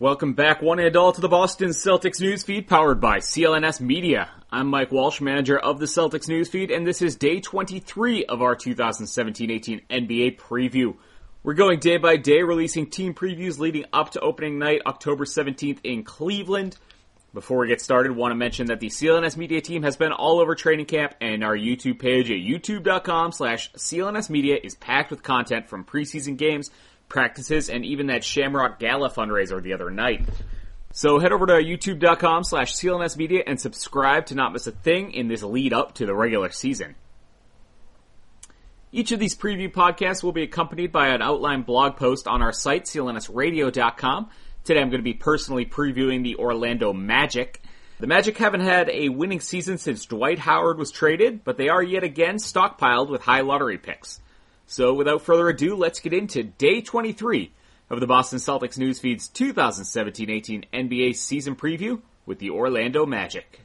Welcome back, one and all, to the Boston Celtics Newsfeed, powered by CLNS Media. I'm Mike Walsh, manager of the Celtics Newsfeed, and this is day 23 of our 2017-18 NBA preview. We're going day by day, releasing team previews leading up to opening night, October 17th in Cleveland. Before we get started, I want to mention that the CLNS Media team has been all over training camp, and our YouTube page at youtube.com/CLNS Media is packed with content from preseason games, practices, and even that Shamrock Gala fundraiser the other night. So head over to youtube.com/CLNS Media and subscribe to not miss a thing in this lead up to the regular season. Each of these preview podcasts will be accompanied by an outline blog post on our site, clnsradio.com. Today I'm going to be personally previewing the Orlando Magic. The Magic haven't had a winning season since Dwight Howard was traded, but they are yet again stockpiled with high lottery picks. So without further ado, let's get into day 23 of the Boston Celtics Newsfeed's 2017-18 NBA season preview with the Orlando Magic.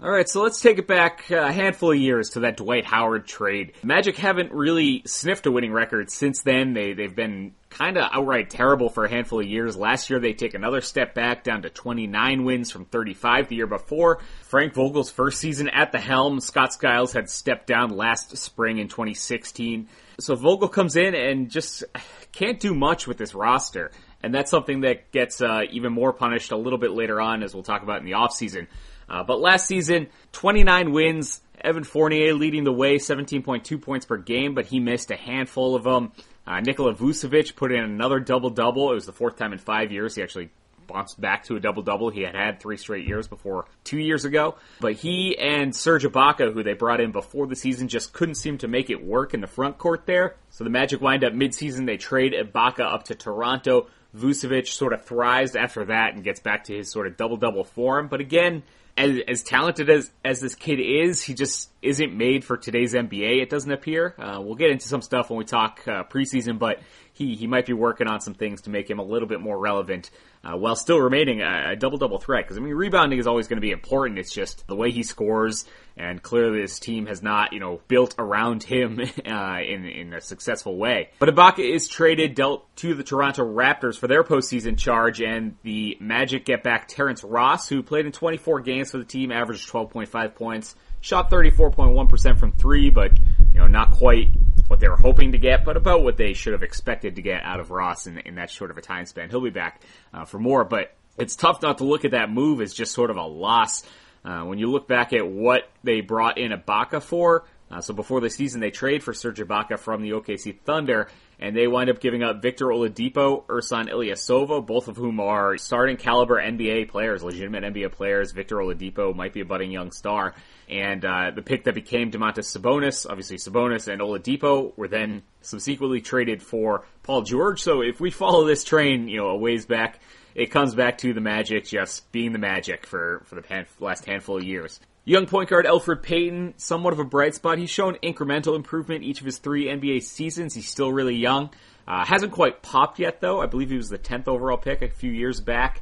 Alright, so let's take it back a handful of years to that Dwight Howard trade. Magic haven't really sniffed a winning record since then. They've been kind of outright terrible for a handful of years. Last year they take another step back down to 29 wins from 35 the year before. Frank Vogel's first season at the helm. Scott Skiles had stepped down last spring in 2016. So Vogel comes in and just can't do much with this roster. And that's something that gets even more punished a little bit later on, as we'll talk about in the offseason. But last season, 29 wins, Evan Fournier leading the way, 17.2 points per game, but he missed a handful of them. Nikola Vucevic put in another double-double. It was the fourth time in 5 years. He actually bounced back to a double-double. He had 3 straight years before 2 years ago. But he and Serge Ibaka, who they brought in before the season, just couldn't seem to make it work in the front court there. So the Magic wind up mid-season. They trade Ibaka up to Toronto. Vucevic sort of thrives after that and gets back to his sort of double-double form. But again, as talented as this kid is, he just isn't made for today's NBA, it doesn't appear. We'll get into some stuff when we talk preseason, but he might be working on some things to make him a little bit more relevant while still remaining a double-double threat. Because, I mean, rebounding is always going to be important. It's just the way he scores, and clearly this team has not, built around him in a successful way. But Ibaka is dealt to the Toronto Raptors for their postseason charge, and the Magic get back Terrence Ross, who played in 24 games for the team, averaged 12.5 points, shot 34.1% from three, but, not quite what they were hoping to get, but about what they should have expected to get out of Ross in that short of a time span. He'll be back for more, but it's tough not to look at that move as just sort of a loss. When you look back at what they brought in Ibaka for, so before the season they trade for Serge Ibaka from the OKC Thunder, and they wind up giving up Victor Oladipo, Ersan Ilyasova, both of whom are starting caliber NBA players, legitimate NBA players. Victor Oladipo might be a budding young star. And the pick that became Domantas Sabonis, obviously Sabonis and Oladipo, were then subsequently traded for Paul George. So if we follow this train, a ways back, it comes back to the Magic just being the Magic for the last handful of years. Young point guard Elfrid Payton, somewhat of a bright spot. He's shown incremental improvement each of his 3 NBA seasons. He's still really young. Hasn't quite popped yet, though. I believe he was the 10th overall pick a few years back.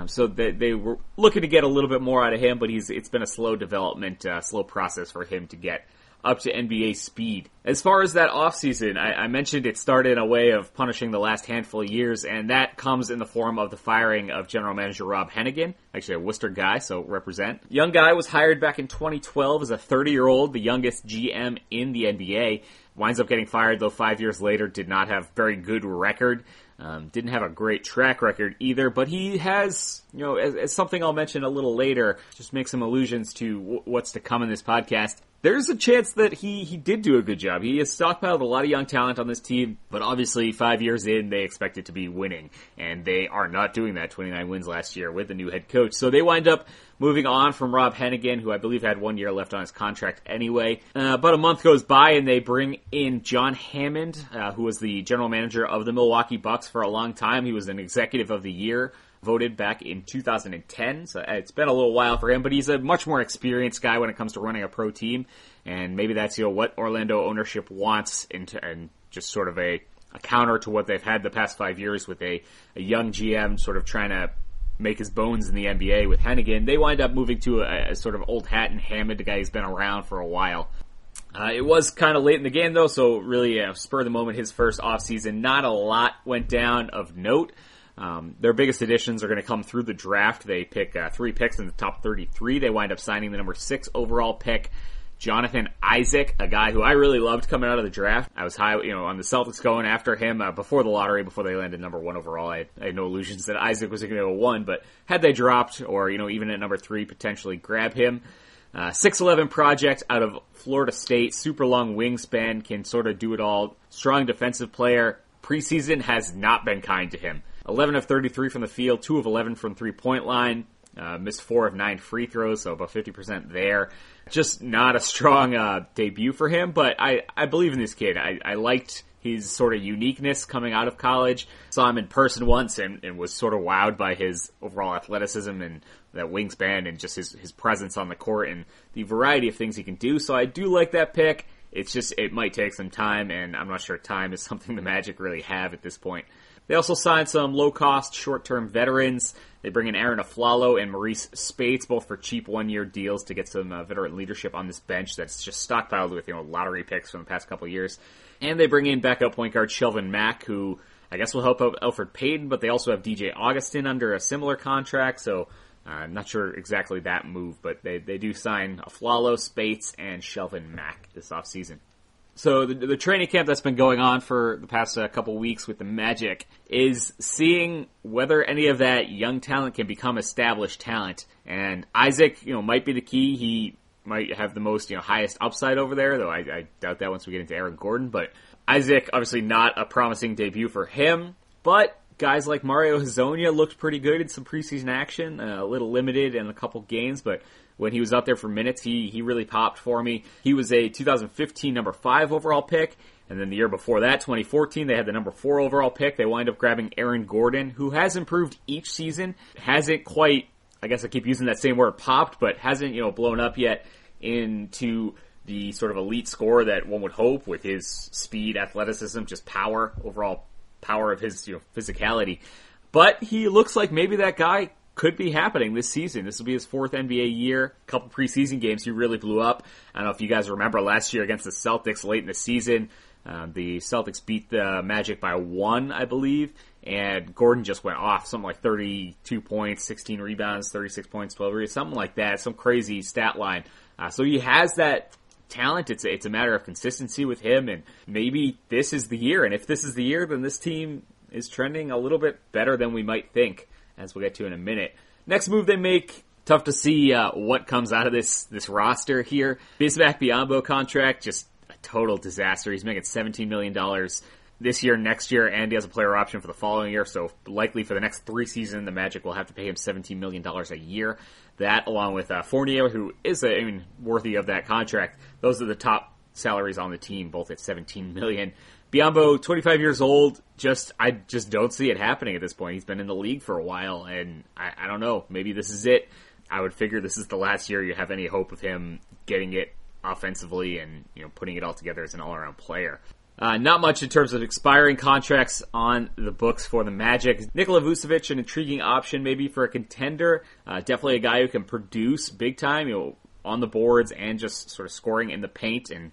So they were looking to get a little bit more out of him, but it's been a slow development, slow process for him to get up to NBA speed. As far as that offseason, I mentioned it started in a way of punishing the last handful of years, and that comes in the form of the firing of general manager Rob Hennigan, actually a Worcester guy, so represent. Young guy was hired back in 2012 as a 30-year-old, the youngest GM in the NBA. Winds up getting fired, though 5 years later, did not have very good record. Didn't have a great track record either, but he has, as something I'll mention a little later, just make some allusions to what's to come in this podcast. There's a chance that he did do a good job. He has stockpiled a lot of young talent on this team, but obviously 5 years in, they expect it to be winning, and they are not doing that. 29 wins last year with the new head coach. So they wind up moving on from Rob Hennigan, who I believe had 1 year left on his contract anyway. About a month goes by, and they bring in John Hammond, who was the general manager of the Milwaukee Bucks for a long time. He was an executive of the year, voted back in 2010, so it's been a little while for him, but he's a much more experienced guy when it comes to running a pro team, and maybe that's what Orlando ownership wants, and just sort of a counter to what they've had the past 5 years with a young GM sort of trying to make his bones in the NBA with Hennigan. They wind up moving to a sort of old hat and Hammond, a guy who's been around for a while. It was kind of late in the game, though, so really spur of the moment, his first offseason. Not a lot went down of note. Their biggest additions are going to come through the draft. They pick 3 picks in the top 33. They wind up signing the number 6 overall pick, Jonathan Isaac, a guy who I really loved coming out of the draft. I was high, on the Celtics going after him before the lottery, before they landed number 1 overall. I had no illusions that Isaac was going to go 1, but had they dropped, or, even at number 3, potentially grab him. 6'11" project out of Florida State, super long wingspan, can sort of do it all. Strong defensive player. Preseason has not been kind to him. 11 of 33 from the field, 2 of 11 from three-point line. Missed 4 of 9 free throws, so about 50% there. Just not a strong debut for him, but I believe in this kid. I liked his sort of uniqueness coming out of college. Saw him in person once and was sort of wowed by his overall athleticism and that wingspan and just his presence on the court and the variety of things he can do. So I do like that pick. It's just, it might take some time, and I'm not sure time is something the Magic really have at this point. They also signed some low-cost, short-term veterans. They bring in Aaron Aflalo and Maurice Spates, both for cheap one-year deals to get some veteran leadership on this bench that's just stockpiled with lottery picks from the past couple of years. And they bring in backup point guard Shelvin Mack, who I guess will help out Elfrid Payton, but they also have DJ Augustin under a similar contract, so I'm not sure exactly that move, but they do sign Aflalo, Spates, and Shelvin Mack this offseason. So the training camp that's been going on for the past couple weeks with the Magic is seeing whether any of that young talent can become established talent. And Isaac, might be the key. He might have the most, highest upside over there, though I doubt that once we get into Aaron Gordon. But Isaac, obviously not a promising debut for him, but guys like Mario Hezonja looked pretty good in some preseason action, a little limited in a couple games, but when he was out there for minutes, he really popped for me. He was a 2015 number 5 overall pick, and then the year before that, 2014, they had the number 4 overall pick. They wind up grabbing Aaron Gordon, who has improved each season, hasn't quite, I guess I keep using that same word, popped, but hasn't, blown up yet into the sort of elite scorer that one would hope with his speed, athleticism, just power, overall power of his physicality. But he looks like maybe that guy could be happening this season. This will be his 4th NBA year. A couple preseason games, he really blew up. I don't know if you guys remember last year against the Celtics late in the season. The Celtics beat the Magic by 1, I believe, and Gordon just went off. Something like 32 points, 16 rebounds, 36 points, 12 rebounds, something like that. Some crazy stat line. So he has that talent. It's a matter of consistency with him, and maybe this is the year. And if this is the year, then this team is trending a little bit better than we might think, as we'll get to in a minute. Next move they make, tough to see what comes out of this roster here. Bismack Biyombo contract, just a total disaster. He's making $17 million this year, next year, and he has a player option for the following year, so likely for the next 3 seasons, the Magic will have to pay him $17 million a year. That, along with Fournier, who is worthy of that contract. Those are the top salaries on the team, both at $17 million. Biyombo, 25 years old, I just don't see it happening at this point. He's been in the league for a while, and I don't know. Maybe this is it. I would figure this is the last year you have any hope of him getting it offensively and putting it all together as an all-around player. Not much in terms of expiring contracts on the books for the Magic. Nikola Vucevic, an intriguing option maybe for a contender. Definitely a guy who can produce big time, on the boards and just sort of scoring in the paint and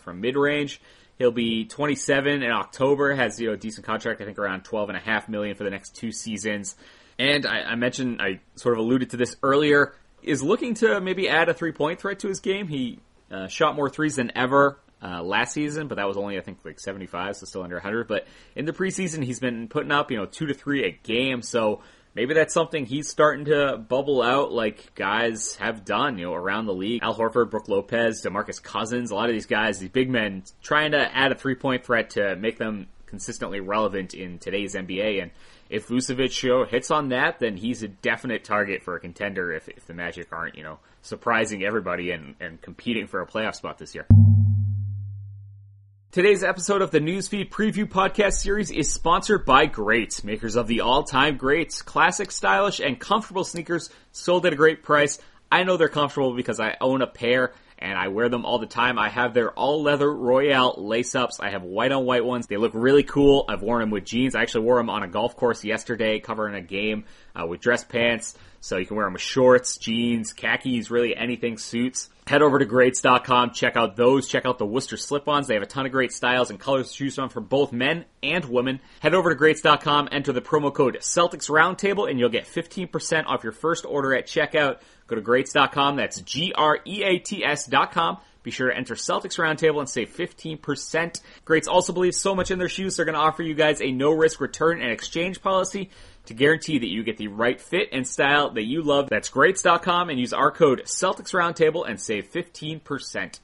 from mid-range. He'll be 27 in October, has a decent contract, I think around $12.5 million for the next 2 seasons. And I mentioned, I sort of alluded to this earlier, is looking to maybe add a three-point threat to his game. He shot more threes than ever last season, but that was only, I think, like 75, so still under 100. But in the preseason, he's been putting up, 2 to 3 a game, so maybe that's something he's starting to bubble out like guys have done, around the league. Al Horford, Brook Lopez, DeMarcus Cousins, a lot of these guys, these big men, trying to add a three-point threat to make them consistently relevant in today's NBA. And if Vucevic hits on that, then he's a definite target for a contender if the Magic aren't, surprising everybody and competing for a playoff spot this year. Today's episode of the Newsfeed Preview Podcast Series is sponsored by Greats, makers of the all-time greats, classic, stylish, and comfortable sneakers sold at a great price. I know they're comfortable because I own a pair, and I wear them all the time. I have their all-leather Royale lace-ups. I have white-on-white ones. They look really cool. I've worn them with jeans. I actually wore them on a golf course yesterday, covering a game with dress pants. So you can wear them with shorts, jeans, khakis, really anything suits. Head over to greats.com, check out those, check out the Worcester slip-ons. They have a ton of great styles and colors to choose from for both men and women. Head over to greats.com, enter the promo code Celtics Roundtable, and you'll get 15% off your first order at checkout. Go to greats.com, that's GREATS.com. Be sure to enter Celtics Roundtable and save 15%. Greats also believes so much in their shoes, they're going to offer you guys a no-risk return and exchange policy to guarantee that you get the right fit and style that you love. That's greats.com, and use our code Celtics Roundtable and save 15%.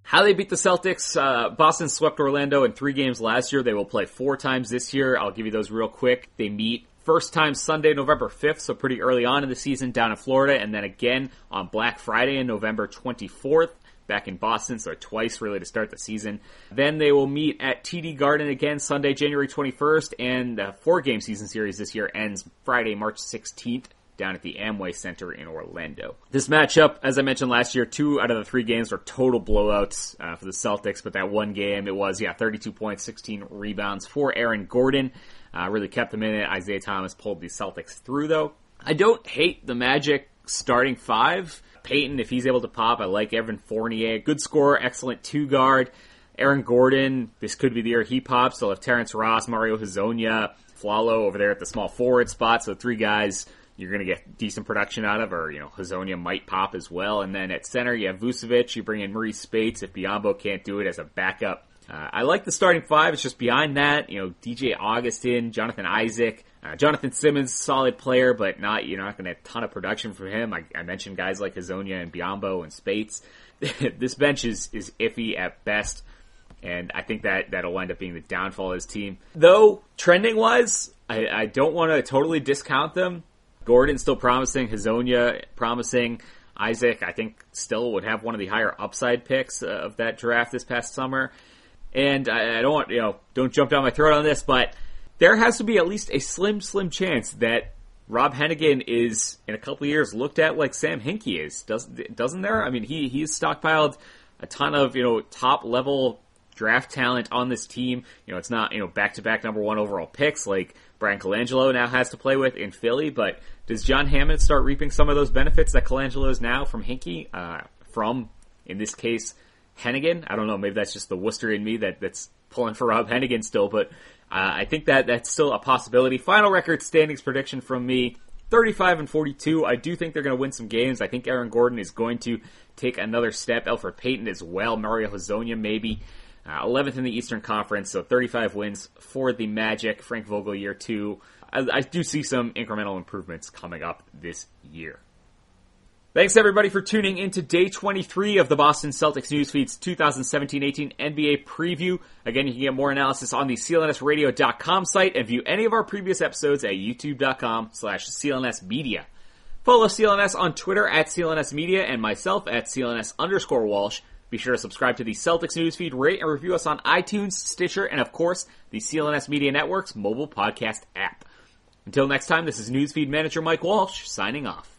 How they beat the Celtics. Boston swept Orlando in 3 games last year. They will play 4 times this year. I'll give you those real quick. They meet first time Sunday, November 5th, so pretty early on in the season down in Florida, and then again on Black Friday on November 24th. Back in Boston, so twice really to start the season. Then they will meet at TD Garden again Sunday, January 21st, and the 4-game season series this year ends Friday, March 16th, down at the Amway Center in Orlando. This matchup, as I mentioned last year, 2 out of the 3 games were total blowouts for the Celtics, but that one game, it was, 32 points, 16 rebounds for Aaron Gordon. Really kept them in it. Isaiah Thomas pulled the Celtics through, though. I don't hate the Magic starting 5. Payton, if he's able to pop, I like Evan Fournier. Good scorer, excellent 2-guard. Aaron Gordon, this could be the year he pops. They'll have Terrence Ross, Mario Hezonja, Flalo over there at the small forward spot. So 3 guys you're going to get decent production out of, or, Hezonja might pop as well. And then at center, you have Vucevic. You bring in Maurice Spates if Biyombo can't do it as a backup. I like the starting 5. It's just behind that, DJ Augustin, Jonathan Isaac. Jonathan Simmons, solid player, but you're not going to have a ton of production from him. I mentioned guys like Hezonja and Biyombo and Spates. This bench is iffy at best, and I think that'll end up being the downfall of his team. Though, trending-wise, I don't want to totally discount them. Gordon's still promising, Hezonja promising. Isaac, I think, still would have one of the higher upside picks of that draft this past summer. And I don't want, don't jump down my throat on this, but there has to be at least a slim chance that Rob Hennigan is, in a couple of years, looked at like Sam Hinkie is. Doesn't there? I mean, he's stockpiled a ton of, top-level draft talent on this team. It's not, back-to-back number 1 overall picks like Brian Colangelo now has to play with in Philly, but does John Hammond start reaping some of those benefits that Colangelo is now from Hinkie? From, in this case, Hennigan? I don't know, maybe that's just the Worcester in me that's pulling for Rob Hennigan still, but I think that's still a possibility. Final record standings prediction from me, 35-42. I do think they're going to win some games. I think Aaron Gordon is going to take another step. Elfrid Payton as well. Mario Hezonja maybe. 11th in the Eastern Conference, so 35 wins for the Magic. Frank Vogel year 2. I do see some incremental improvements coming up this year. Thanks everybody for tuning into day 23 of the Boston Celtics Newsfeed's 2017-18 NBA preview. Again, you can get more analysis on the CLNSradio.com site and view any of our previous episodes at youtube.com/CLNS Media. Follow CLNS on Twitter at CLNS Media and myself at CLNS_Walsh. Be sure to subscribe to the Celtics Newsfeed, rate and review us on iTunes, Stitcher, and of course, the CLNS Media Network's mobile podcast app. Until next time, this is Newsfeed Manager Mike Walsh, signing off.